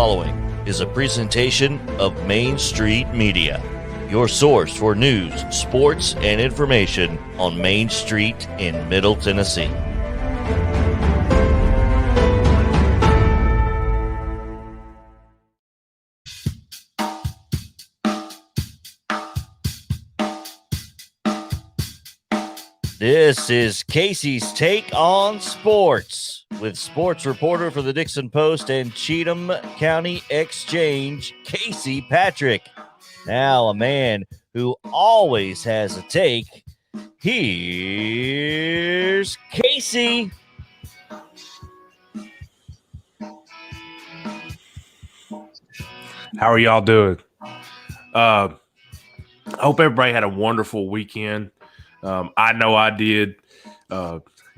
following is a presentation of Main Street Media, your source for news, sports, and information on Main Street in Middle Tennessee. This is Casey's Take on Sports with sports reporter for the Dixon Post and Cheatham County Exchange, Casey Patrick. Now a man who always has a take. Here's Casey. How are y'all doing? I hope everybody had a wonderful weekend. I know I did.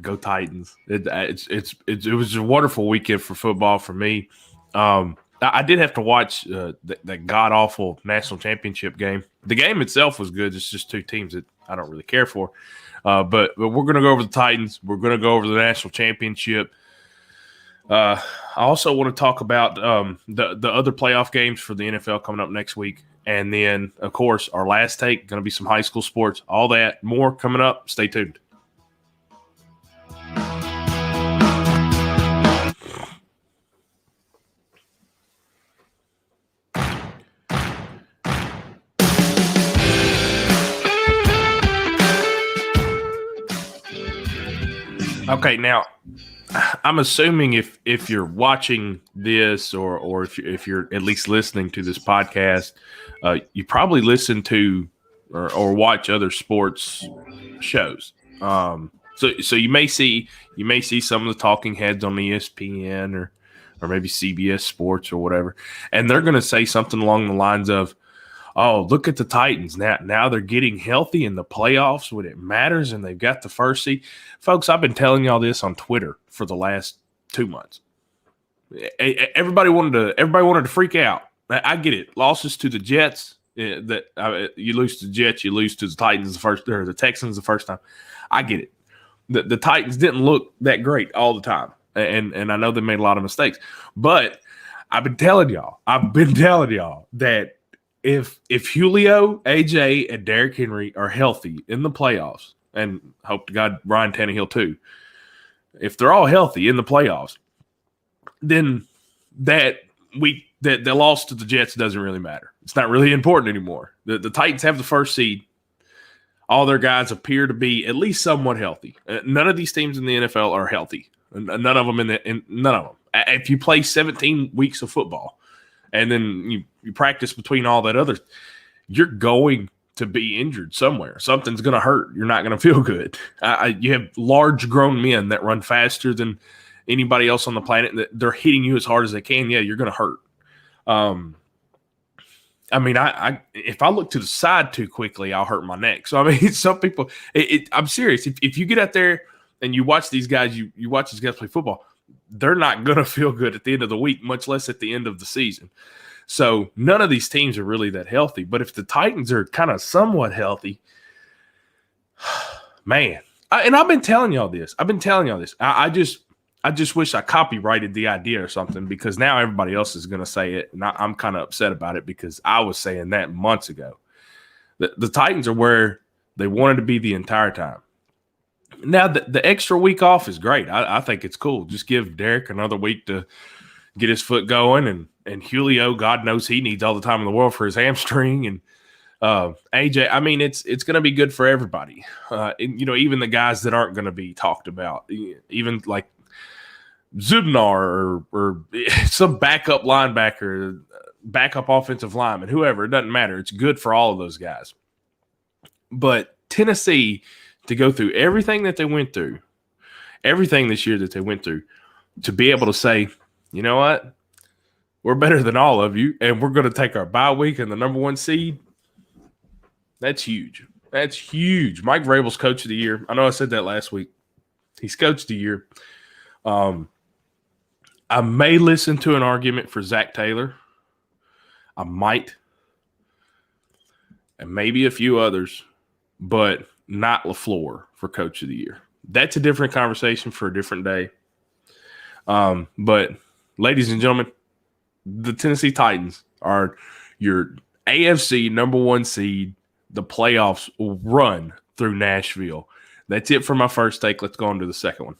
Go Titans! It was a wonderful weekend for football for me. I did have to watch that god awful national championship game. The game itself was good. It's just two teams that I don't really care for. But we're going to go over the Titans. We're going to go over the national championship. I also want to talk about the other playoff games for the NFL coming up next week. And then, of course, our last take, going to be some high school sports. All that, more coming up. Stay tuned. Okay, now I'm assuming if you're watching this or if you're at least listening to this podcast, you probably listen to or watch other sports shows. So you may see some of the talking heads on ESPN or maybe CBS Sports or whatever, and they're going to say something along the lines of, "Oh, look at the Titans. Now they're getting healthy in the playoffs when it matters, and they've got the first seed." Folks, I've been telling y'all this on Twitter for the last 2 months. Everybody wanted to freak out. I get it. Losses to the Jets, you lose to the Jets, you lose to the Titans the Texans the first time. I get it. The Titans didn't look that great all the time, and I know they made a lot of mistakes. But I've been telling y'all that if Julio, AJ, and Derrick Henry are healthy in the playoffs, and hope to God Ryan Tannehill too, if they're all healthy in the playoffs, then the loss to the Jets doesn't really matter. It's not really important anymore. The Titans have the first seed. All their guys appear to be at least somewhat healthy. None of these teams in the NFL are healthy. None of them none of them. If you play 17 weeks of football and then you practice between all that other, you're going to be injured somewhere. Something's going to hurt. You're not going to feel good. You have large grown men that run faster than anybody else on the planet. That they're hitting you as hard as they can. Yeah, you're going to hurt. If I look to the side too quickly, I'll hurt my neck. So, I mean, some people, I'm serious. If you get out there and you watch these guys, you watch these guys play football, they're not going to feel good at the end of the week, much less at the end of the season. So none of these teams are really that healthy. But if the Titans are kind of somewhat healthy, man, and I've been telling y'all this. I just wish I copyrighted the idea or something, because now everybody else is going to say it. And I'm kind of upset about it because I was saying that months ago. The Titans are where they wanted to be the entire time. Now, the extra week off is great. I think it's cool. Just give Derek another week to get his foot going. And Julio, God knows he needs all the time in the world for his hamstring. And AJ, I mean, it's going to be good for everybody. Even the guys that aren't going to be talked about, even like Zubnar or some backup linebacker, backup offensive lineman, whoever, it doesn't matter. It's good for all of those guys. But Tennessee, to go through everything that they went through, everything this year that they went through, to be able to say, you know what, we're better than all of you, and we're going to take our bye week and the number one seed, that's huge. That's huge. Mike Vrabel's coach of the year. I know I said that last week. He's coach of the year. I may listen to an argument for Zach Taylor. I might. And maybe a few others, but not LaFleur for coach of the year. That's a different conversation for a different day. But ladies and gentlemen, the Tennessee Titans are your AFC number 1 seed. The playoffs will run through Nashville. That's it for my first take. Let's go on to the second one.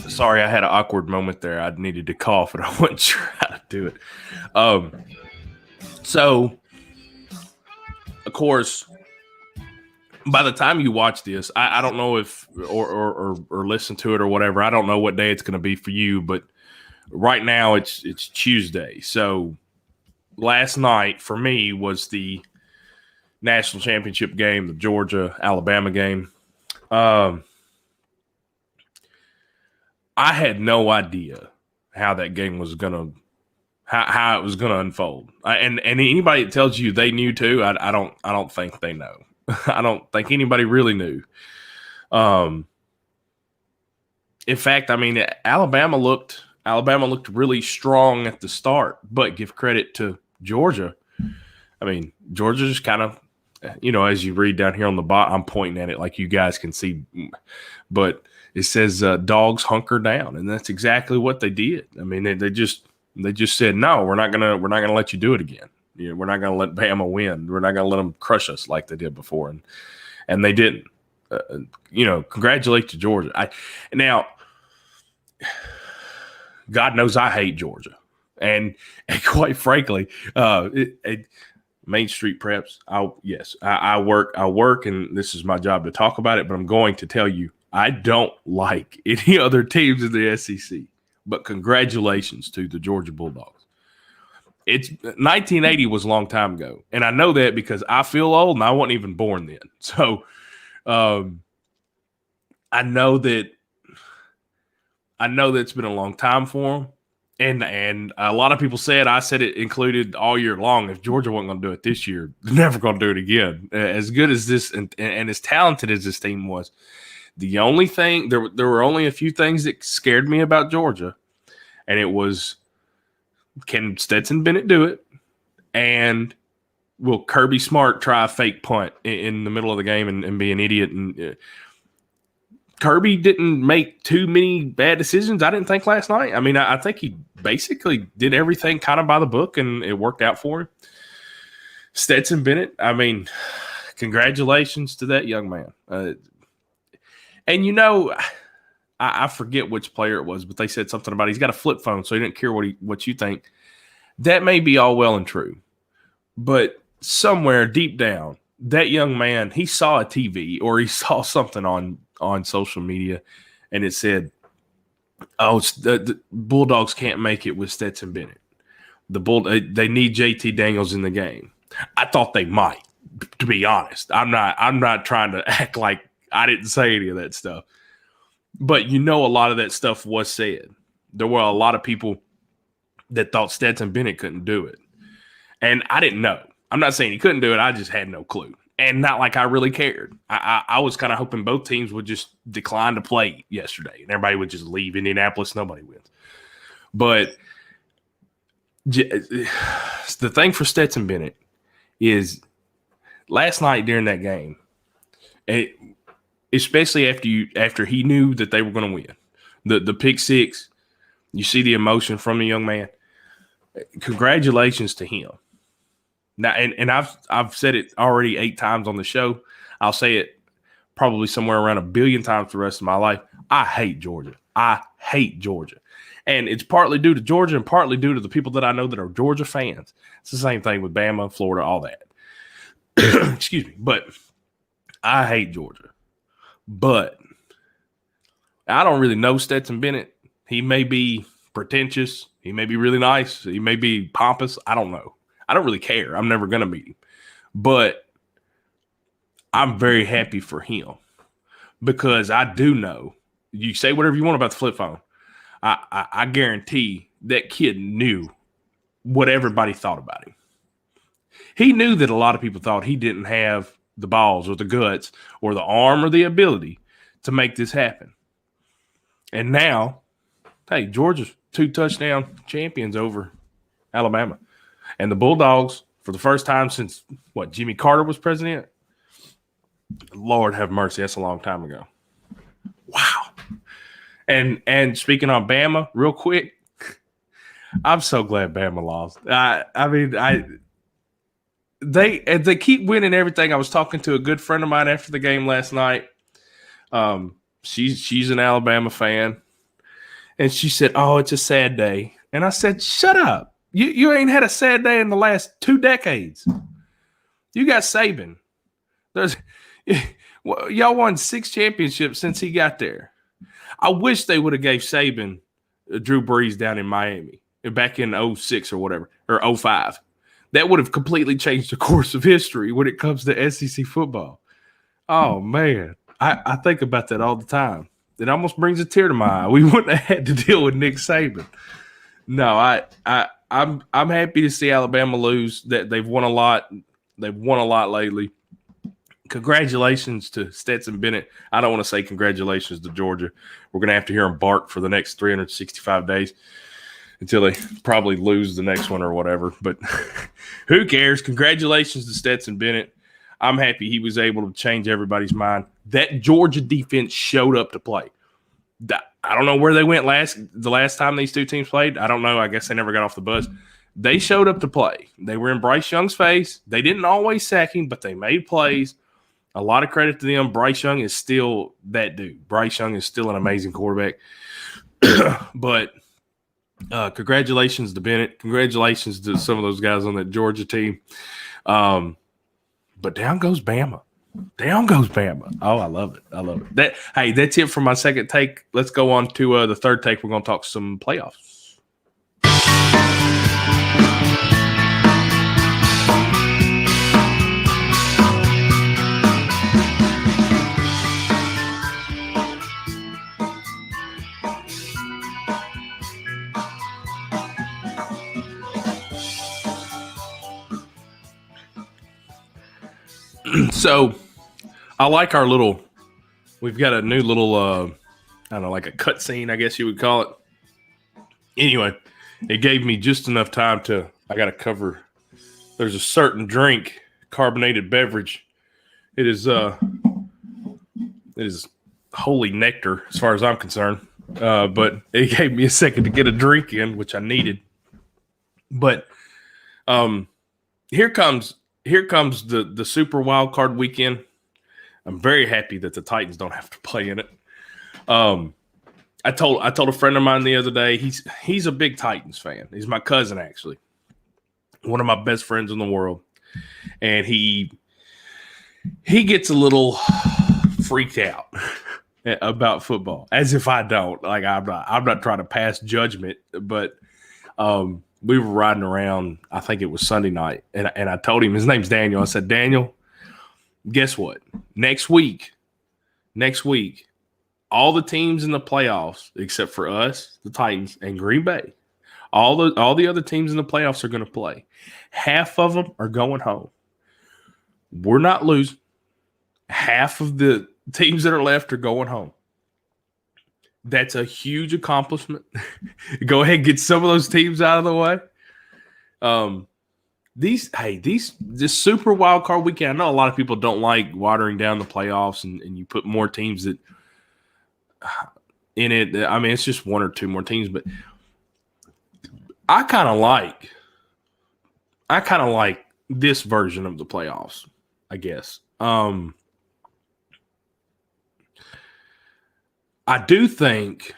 Sorry, I had an awkward moment there. I needed to cough, and I wasn't sure how to do it. So, of course, by the time you watch this, I don't know if or listen to it or whatever. I don't know what day it's going to be for you, but right now it's Tuesday. So last night for me was the national championship game, the Georgia-Alabama game. I had no idea how that game was gonna how it was gonna unfold. And anybody that tells you they knew too, I don't think they know. I don't think anybody really knew. In fact, I mean, Alabama looked really strong at the start, but give credit to Georgia. I mean, Georgia just kind of, as you read down here on the bottom, I'm pointing at it like you guys can see, but it says Dawgs hunker down, and that's exactly what they did. I mean, they just said, no, we're not gonna let you do it again. We're not gonna let Bama win. We're not gonna let them crush us like they did before, and they didn't. Congratulations to Georgia. Now, God knows I hate Georgia, and quite frankly, Main Street Preps. I work, and this is my job to talk about it. But I'm going to tell you, I don't like any other teams in the SEC. But congratulations to the Georgia Bulldogs. It's 1980 was a long time ago, and I know that because I feel old, and I wasn't even born then. So, I know that it's been a long time for them, and a lot of people I said it included all year long. If Georgia wasn't going to do it this year, they're never going to do it again. As good as this and as talented as this team was, the only thing there were only a few things that scared me about Georgia, and it was, can Stetson Bennett do it, and will Kirby Smart try a fake punt in the middle of the game and be an idiot? And Kirby didn't make too many bad decisions, I didn't think, last night. I mean, I think he basically did everything kind of by the book, and it worked out for him. Stetson Bennett, I mean, congratulations to that young man. And I forget which player it was, but they said something about he's got a flip phone, so he didn't care what you think. That may be all well and true, but somewhere deep down, that young man, he saw a TV or he saw something on social media, and it said, "Oh, the Bulldogs can't make it with Stetson Bennett. They need JT Daniels in the game." I thought they might, to be honest. I'm not trying to act like I didn't say any of that stuff. But a lot of that stuff was said. There were a lot of people that thought Stetson Bennett couldn't do it. And I didn't know. I'm not saying he couldn't do it. I just had no clue. And not like I really cared. I was kind of hoping both teams would just decline to play yesterday. And everybody would just leave Indianapolis. Nobody wins. But the thing for Stetson Bennett is last night during that game, especially after he knew that they were going to win. The pick six, you see the emotion from the young man. Congratulations to him. Now, and I've said it already 8 times on the show. I'll say it probably somewhere around 1 billion times the rest of my life. I hate Georgia. I hate Georgia. And it's partly due to Georgia and partly due to the people that I know that are Georgia fans. It's the same thing with Bama, Florida, all that. Excuse me. But I hate Georgia. But I don't really know Stetson Bennett. He may be pretentious. He may be really nice. He may be pompous. I don't know. I don't really care. I'm never going to meet him. But I'm very happy for him because I do know. You say whatever you want about the flip phone. I guarantee that kid knew what everybody thought about him. He knew that a lot of people thought he didn't have the balls or the guts or the arm or the ability to make this happen. And now, hey, Georgia's 2 touchdown champions over Alabama. And the Bulldogs, for the first time since, Jimmy Carter was president? Lord have mercy, that's a long time ago. Wow. And speaking on Bama, real quick, I'm so glad Bama lost. They keep winning everything. I was talking to a good friend of mine after the game last night. She's an Alabama fan, and she said, "Oh, it's a sad day." And I said, "Shut up! You ain't had a sad day in the last 2 decades. You got Saban. Y'all won 6 championships since he got there. I wish they would have gave Saban Drew Brees down in Miami back in 06 or whatever, or 05. That would have completely changed the course of history when it comes to SEC football. Oh, man. I think about that all the time. It almost brings a tear to my eye. We wouldn't have had to deal with Nick Saban. No, I'm happy to see Alabama lose. That they've won a lot. They've won a lot lately. Congratulations to Stetson Bennett. I don't want to say congratulations to Georgia. We're going to have to hear them bark for the next 365 days until they probably lose the next one or whatever. But who cares? Congratulations to Stetson Bennett. I'm happy he was able to change everybody's mind. That Georgia defense showed up to play. I don't know where they went the last time these two teams played. I don't know. I guess they never got off the bus. They showed up to play. They were in Bryce Young's face. They didn't always sack him, but they made plays. A lot of credit to them. Bryce Young is still that dude. Bryce Young is still an amazing quarterback. But congratulations to Bennett. Congratulations to some of those guys on that Georgia team. But down goes Bama. Down goes Bama. Oh, I love it. I love it. That's it for my second take. Let's go on to the third take. We're going to talk some playoffs. So I like our we've got a new little, I don't know, like a cut scene, I guess you would call it. Anyway, it gave me just enough time I got to cover. There's a certain drink, carbonated beverage. It is holy nectar as far as I'm concerned. But it gave me a second to get a drink in, which I needed. But here comes the Super Wildcard weekend. I'm very happy that the Titans don't have to play in it. I told a friend of mine the other day, he's a big Titans fan. He's my cousin, actually. One of my best friends in the world. And he gets a little freaked out about football, as if I don't. Like, I'm not trying to pass judgment, but we were riding around, I think it was Sunday night, and I told him, his name's Daniel. I said, Daniel, guess what? Next week, all the teams in the playoffs, except for us, the Titans, and Green Bay, all the other teams in the playoffs are going to play. Half of them are going home. We're not losing. Half of the teams that are left are going home. That's a huge accomplishment. Go ahead and get some of those teams out of the way. This Super Wild Card weekend, I know a lot of people don't like watering down the playoffs and you put more teams in it. I mean, it's just one or two more teams, but I kind of like this version of the playoffs, I guess. I do think,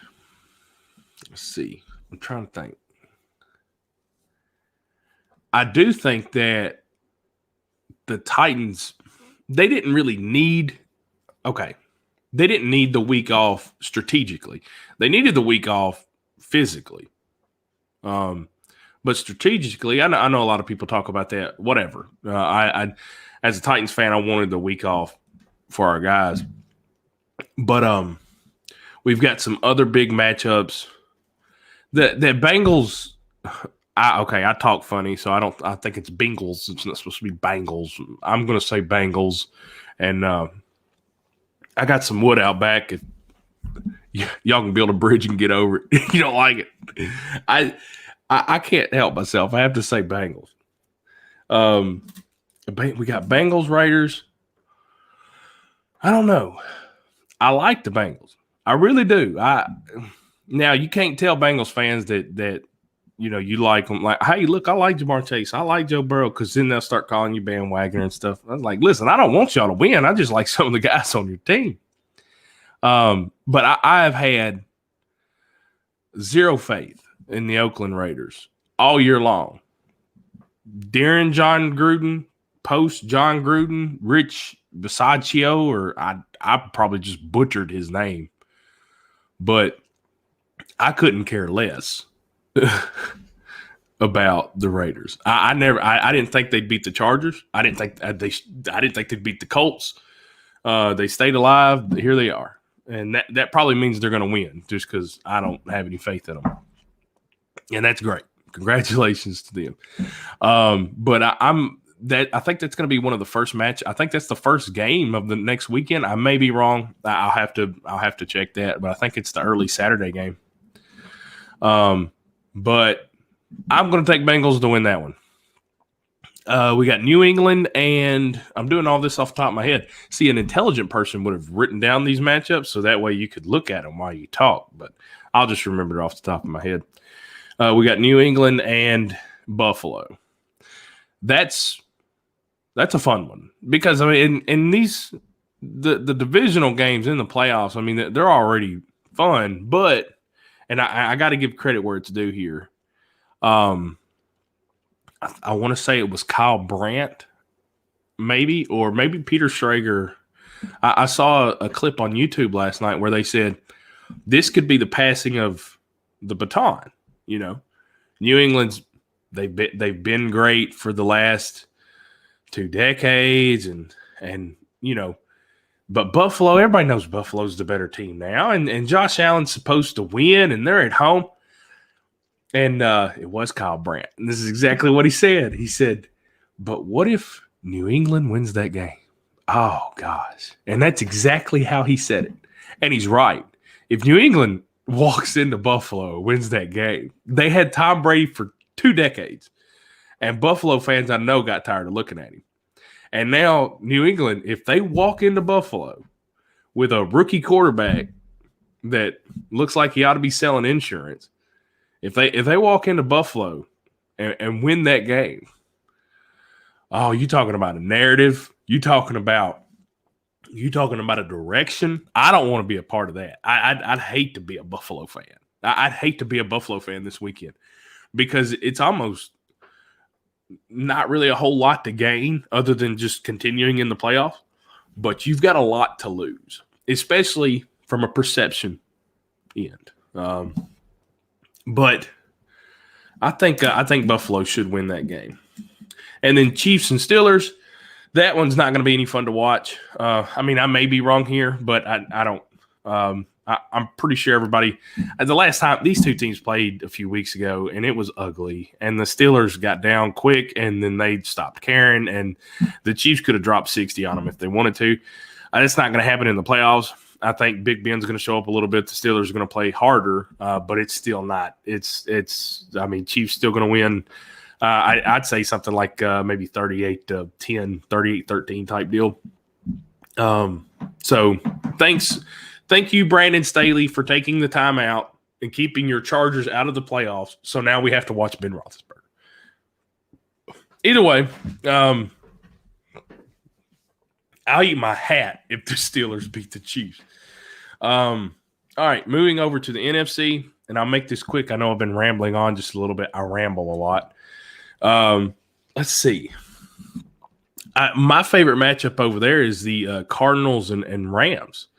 let's see, I'm trying to think. I do think that the Titans, they didn't need the week off strategically. They needed the week off physically. But strategically, I know a lot of people talk about that, whatever. I as a Titans fan, I wanted the week off for our guys. But we've got some other big matchups. The Bengals, I talk funny, so I think it's Bengals. It's not supposed to be Bengals. I'm going to say Bengals. And I got some wood out back. If y'all can build a bridge and get over it. You don't like it. I can't help myself. I have to say Bengals. We got Bengals, Raiders. I don't know. I like the Bengals. I really do. Now you can't tell Bengals fans that you like them. Like, hey, look, I like Jamar Chase. I like Joe Burrow, because then they'll start calling you bandwagoner and stuff. I was like, listen, I don't want y'all to win. I just like some of the guys on your team. But I have had zero faith in the Oakland Raiders all year long. During John Gruden, post John Gruden, Rich Bisaccio, or I probably just butchered his name, but I couldn't care less about the Raiders. I didn't think they'd beat the Chargers. I didn't think they'd beat the Colts. They stayed alive. Here they are. And that probably means they're going to win, just because I don't have any faith in them. And that's great. Congratulations to them. But I think that's going to be one of the first match. I think that's the first game of the next weekend. I may be wrong. I'll have to check that, but I think it's the early Saturday game. But I'm going to take Bengals to win that one. We got New England, and I'm doing all this off the top of my head. See, an intelligent person would have written down these matchups, so that way you could look at them while you talk, but I'll just remember it off the top of my head. We got New England and Buffalo. That's a fun one, because I mean, in these the divisional games in the playoffs, I mean, they're already fun, but I got to give credit where it's due here. I want to say it was Kyle Brandt, maybe Peter Schrager. I saw a clip on YouTube last night where they said this could be the passing of the baton. New England's they've been great for the last 2 decades, and but Buffalo, everybody knows Buffalo's the better team now, and Josh Allen's supposed to win, and they're at home. And it was Kyle Brandt. And this is exactly what he said. He said, but what if New England wins that game? Oh, gosh. And that's exactly how he said it. And he's right. If New England walks into Buffalo and wins that game, they had Tom Brady for 2 decades. And Buffalo fans, I know, got tired of looking at him. And now New England, if they walk into Buffalo with a rookie quarterback that looks like he ought to be selling insurance, if they walk into Buffalo and win that game, oh, you talking about a narrative? You talking about a direction? I don't want to be a part of that. I'd hate to be a Buffalo fan. I'd hate to be a Buffalo fan this weekend, because it's almost not really a whole lot to gain other than just continuing in the playoffs. But you've got a lot to lose, especially from a perception end. But I think Buffalo should win that game. And then Chiefs and Steelers, that one's not going to be any fun to watch. I mean, I may be wrong here, but I don't. I'm pretty sure everybody – the last time these two teams played a few weeks ago, and it was ugly. And the Steelers got down quick, and then they stopped caring. And the Chiefs could have dropped 60 on them if they wanted to. It's not going to happen in the playoffs. I think Big Ben's going to show up a little bit. The Steelers are going to play harder, but it's still not. I mean, Chiefs still going to win. I'd say something like maybe 38-10, 38-13 type deal. So thank you, Brandon Staley, for taking the time out and keeping your Chargers out of the playoffs. So now we have to watch Ben Roethlisberger. Either way, I'll eat my hat if the Steelers beat the Chiefs. All right, moving over to the NFC, and I'll make this quick. I know I've been rambling on just a little bit. I ramble a lot. Let's see. My favorite matchup over there is the Cardinals and Rams.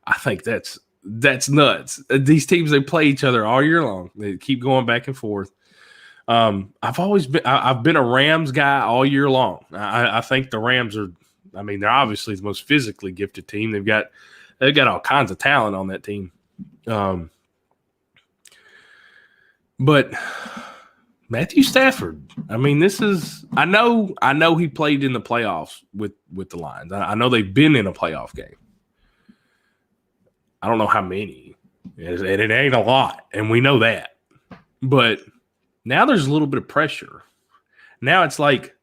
I think that's nuts. These teams, they play each other all year long. They keep going back and forth. I've been a Rams guy all year long. I think the Rams are. I mean, they're obviously the most physically gifted team. They've got all kinds of talent on that team. But Matthew Stafford, I mean, I know he played in the playoffs with the Lions. I know they've been in a playoff game. I don't know how many. And it ain't a lot, and we know that. But Now there's a little bit of pressure. Now it's like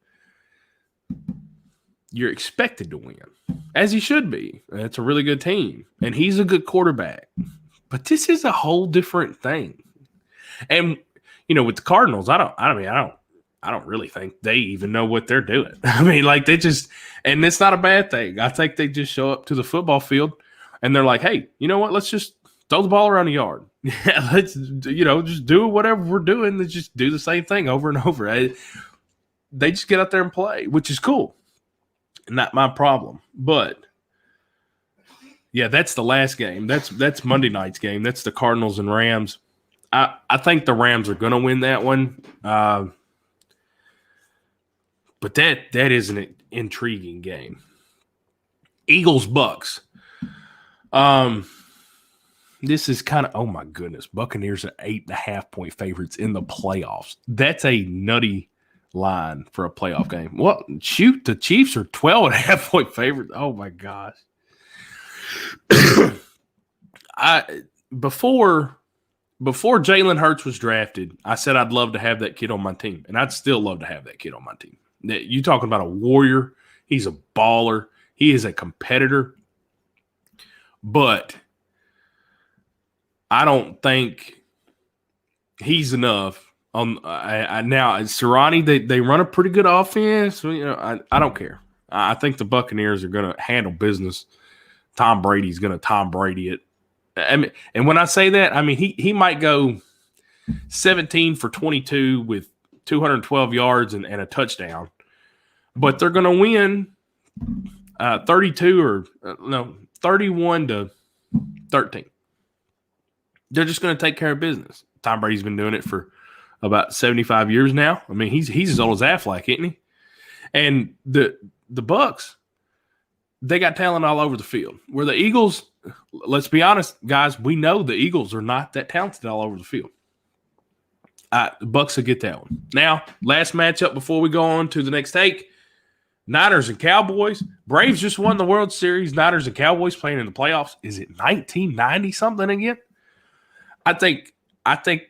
you're expected to win, as he should be. It's a really good team, and he's a good quarterback. But this is a whole different thing. And with the Cardinals, I don't really think they even know what they're doing. I mean, like they just, and it's not a bad thing. I think they just show up to the football field and they're like, hey, you know what? Let's just throw the ball around the yard. Yeah, let's, just do whatever we're doing. Let's just do the same thing over and over. They just get out there and play, which is cool. Not my problem. But yeah, that's the last game. That's Monday night's game. That's the Cardinals and Rams. I think the Rams are going to win that one. But that is an intriguing game. Eagles Bucks. This is kind of, oh my goodness, Buccaneers are 8.5-point favorites in the playoffs. That's a nutty line for a playoff game. Well, shoot, the Chiefs are 12.5-point favorites. Oh my gosh. Before Jalen Hurts was drafted, I said I'd love to have that kid on my team, and I'd still love to have that kid on my team. You talking about a warrior? He's a baller. He is a competitor. But I don't think he's enough. Now Sirianni, they run a pretty good offense. I don't care. I think the Buccaneers are going to handle business. Tom Brady's going to Tom Brady it. I mean, and when I say that, I mean he might go 17 for 22 with 212 yards and a touchdown, but they're going to win 31 to 13. They're just going to take care of business. Tom Brady's been doing it for about 75 years now. I mean, he's as old as Affleck, isn't he? And the Bucks, they got talent all over the field. Where the Eagles, let's be honest, guys, we know the Eagles are not that talented all over the field. The Bucks will get that one. Now, last matchup before we go on to the next take, Niners and Cowboys. Braves just won the World Series. Niners and Cowboys playing in the playoffs. Is it 1990 something again? I think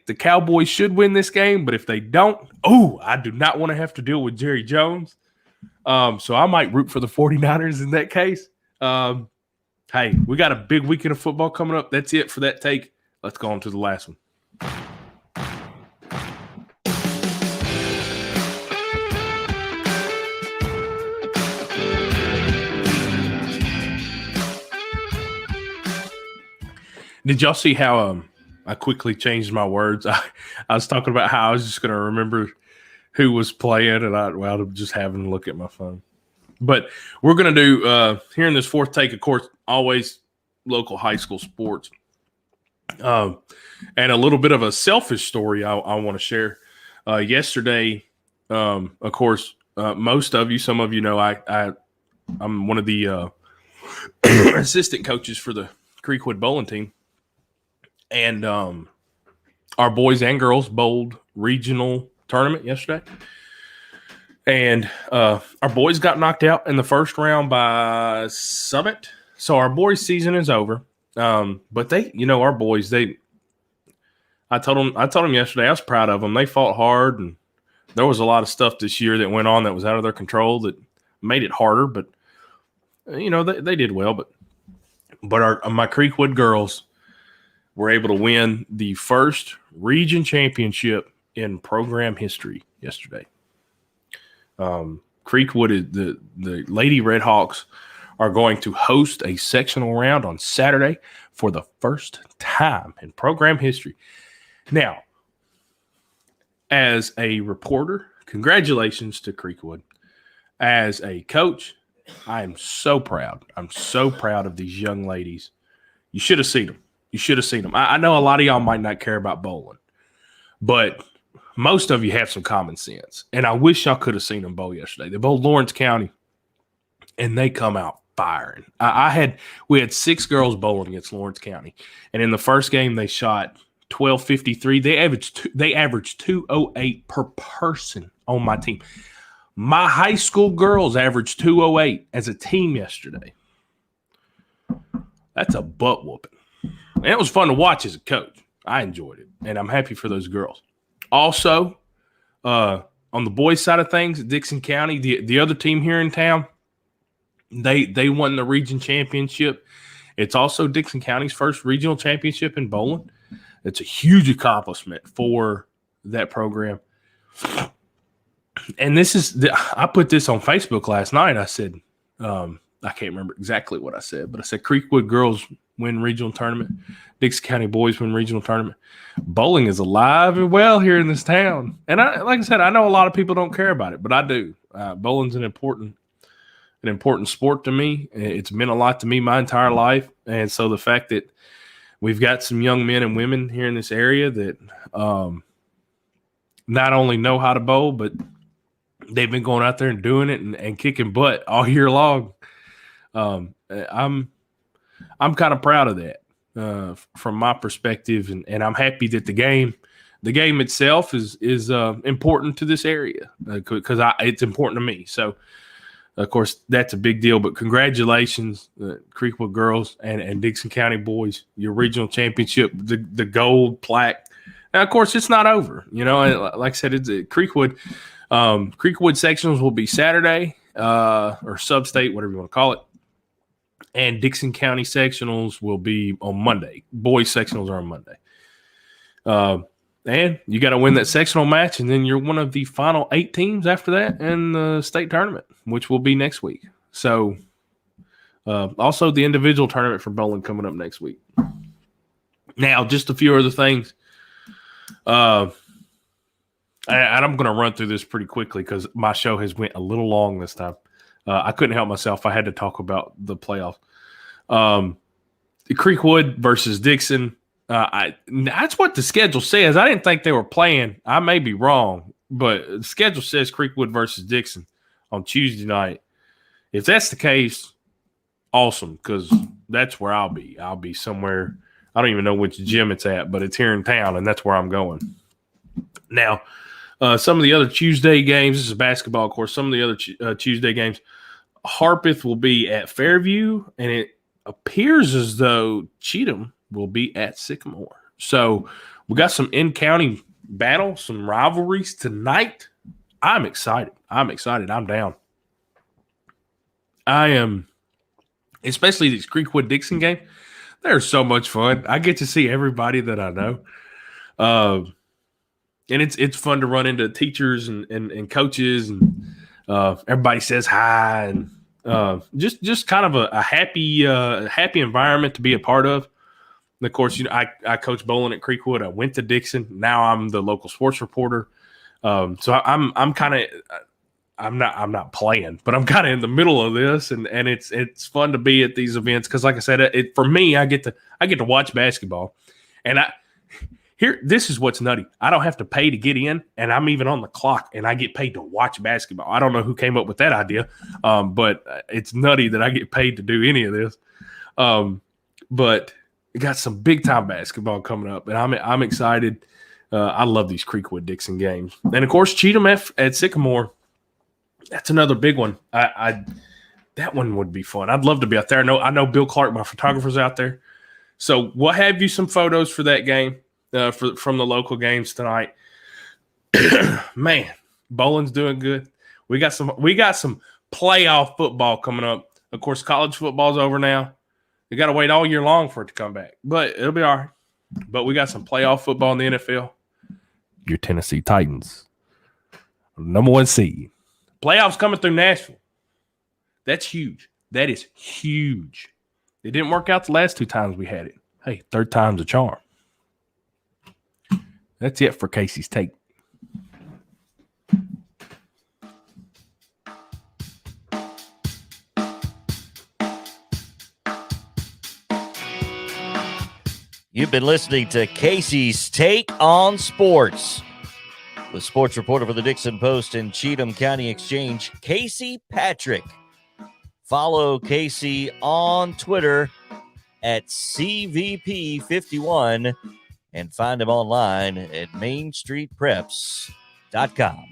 the Cowboys should win this game, but if they don't, I do not want to have to deal with Jerry Jones. So I might root for the 49ers in that case. Hey, we got a big weekend of football coming up. That's it for that take. Let's go on to the last one. Did y'all see how I quickly changed my words? I was talking about how I was just going to remember who was playing, and I'm just having a look at my phone. But we're going to do, here in this fourth take, of course, always local high school sports. And a little bit of a selfish story I want to share. Yesterday, of course, most of you, some of you know, I'm one of the assistant coaches for the Creekwood bowling team. And our boys and girls bowled regional tournament yesterday. And our boys got knocked out in the first round by Summit. So our boys' season is over. But they, our boys, I told them yesterday, I was proud of them. They fought hard, and there was a lot of stuff this year that went on that was out of their control that made it harder. But, they did well. But my Creekwood girls were able to win the first region championship in program history yesterday. Creekwood, the Lady Redhawks, are going to host a sectional round on Saturday for the first time in program history. Now, as a reporter, congratulations to Creekwood. As a coach, I am so proud. I'm so proud of these young ladies. You should have seen them. I know a lot of y'all might not care about bowling, but most of you have some common sense. And I wish y'all could have seen them bowl yesterday. They bowled Lawrence County, and they come out firing. We had 6 girls bowling against Lawrence County, and in the first game they shot 12.53. They averaged 2.08 per person on my team. My high school girls averaged 2.08 as a team yesterday. That's a butt whooping. And it was fun to watch as a coach. I enjoyed it, and I'm happy for those girls. Also, On the boys' side of things, Dixon County, the other team here in town, they won the region championship. It's also Dixon County's first regional championship in bowling. It's a huge accomplishment for that program. And I put this on Facebook last night. I said, I can't remember exactly what I said, but I said Creekwood girls win regional tournament. Dixon County boys win regional tournament. Bowling is alive and well here in this town. And like I said, I know a lot of people don't care about it, but I do. Bowling's an important sport to me. It's meant a lot to me my entire life. And so the fact that we've got some young men and women here in this area that not only know how to bowl, but they've been going out there and doing it and kicking butt all year long. I'm kind of proud of that from my perspective, and I'm happy that the game itself is important to this area because it's important to me. So, of course, that's a big deal. But congratulations, Creekwood girls and Dixon County boys, your regional championship, the gold plaque. Now, of course, it's not over. You know, like I said, it's Creekwood. Creekwood sectionals will be Saturday or sub-state, whatever you want to call it. And Dixon County sectionals will be on Monday. Boys sectionals are on Monday. And you got to win that sectional match, and then you're one of the final 8 teams after that in the state tournament, which will be next week. So also the individual tournament for bowling coming up next week. Now, just a few other things. And I'm going to run through this pretty quickly because my show has went a little long this time. I couldn't help myself. I had to talk about the playoffs. Creekwood versus Dixon. That's what the schedule says. I didn't think they were playing. I may be wrong, but the schedule says Creekwood versus Dixon on Tuesday night. If that's the case, awesome, because that's where I'll be. I'll be somewhere. I don't even know which gym it's at, but it's here in town, and that's where I'm going. Now, some of the other Tuesday games, this is basketball, of course, some of the other Tuesday games, Harpeth will be at Fairview, and it appears as though Cheatham will be at Sycamore. So we got some in-county battles, some rivalries tonight. I'm excited. I'm down. I am, especially these Creekwood-Dixon games. They're so much fun. I get to see everybody that I know. And it's fun to run into teachers and coaches, and everybody says hi, and just kind of a happy environment to be a part of. And of course, you know, I coach bowling at Creekwood. I went to Dixon. Now I'm the local sports reporter. So I'm kind of I'm not playing, but I'm kind of in the middle of this, and it's fun to be at these events because, like I said, for me, I get to watch basketball, and this is what's nutty. I don't have to pay to get in, and I'm even on the clock, and I get paid to watch basketball. I don't know who came up with that idea, but it's nutty that I get paid to do any of this. But we got some big time basketball coming up, and I'm excited. I love these Creekwood-Dixon games, and of course, Cheatham at Sycamore. That's another big one. That one would be fun. I'd love to be out there. I know Bill Clark, my photographer's out there. So we'll have you some photos for that game from the local games tonight. Man, bowling's doing good. We got some playoff football coming up. Of course, college football's over now. You got to wait all year long for it to come back, but it'll be all right. But we got some playoff football in the NFL. Your Tennessee Titans, number 1 seed. Playoffs coming through Nashville. That's huge. That is huge. It didn't work out the last 2 times we had it. Hey, 3rd time's a charm. That's it for Casey's Take. You've been listening to Casey's Take on Sports with sports reporter for the Dixon Post and Cheatham County Exchange, Casey Patrick. Follow Casey on Twitter at CVP51 and find him online at mainstreetpreps.com.